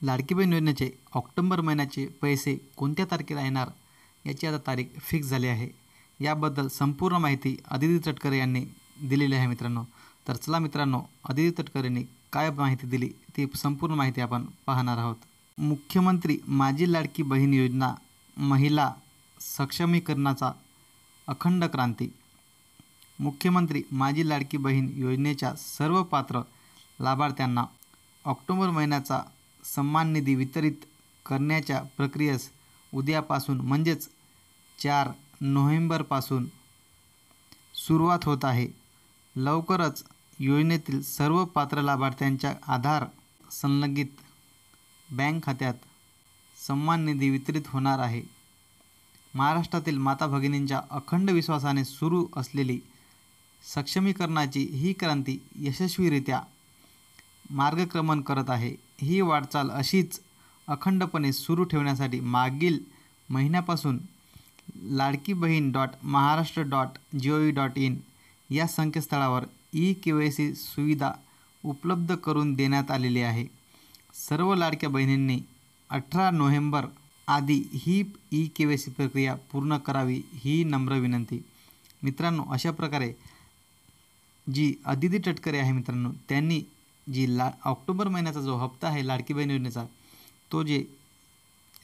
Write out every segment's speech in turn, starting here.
लाडकी बहीण योजनेचे ऑक्टोबर महिन्याचे पैसे कोणत्या तारखेला येणार याची आता तारीख फिक्स झाली आहे। याबद्दल संपूर्ण माहिती अदिती तटकरे यांनी दिलेली आहे मित्रांनो। तर चला मित्रांनो, अदिती तटकरेंनी काय माहिती दिली ती संपूर्ण माहिती आपण पाहणार आहोत। मुख्यमंत्री माझी लाडकी बहीण योजना महिला सक्षमीकरणाचा अखंड क्रांती। मुख्यमंत्री माझी लाडकी बहीण योजनेच्या सर्व पात्र लाभार्थ्यांना ऑक्टोबर महिन्याचा सन्मान निधी वितरित करण्याच्या प्रक्रियेस उद्यापासून म्हणजेच 4 नोव्हेंबरपासून सुरुवात होत आहे। लवकरच योजनेतील सर्व पात्र लाभार्थ्यांच्या आधार संलग्नित बँक खात्यात सन्मान निधी वितरित होणार आहे। महाराष्ट्रातील माता भगिनींच्या अखंड विश्वासाने सुरू असलेली सक्षमीकरणाची ही क्रांती यशस्वीरित्या मार्गक्रमण करत आहे। ही वाटचाल अशीच अखंडपणे सुरू ठेवण्यासाठी मागील महिन्यापासून ladkibhin.maharashtra.gov.in या संकेतस्थळावर ई-KYC सुविधा उपलब्ध करून देण्यात आलेली आहे। सर्व लाडक्या बहिणींनी 18 नोव्हेंबर आधी ही ई-KYC प्रक्रिया पूर्ण करावी ही नम्र विनंती। मित्रांनो, अशा प्रकारे जी अदिती तटकरे आहे मित्रांनो, त्यांनी जी ऑक्टोबर महिन्याचा जो हप्ता आहे लाडकी बहीण योजनेचा, तो जे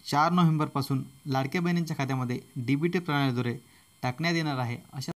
4 नोव्हेंबरपासून लाडक्या बहिणींच्या खात्यामध्ये DBT प्रणालीद्वारे टाकण्यात येणार आहे। अशा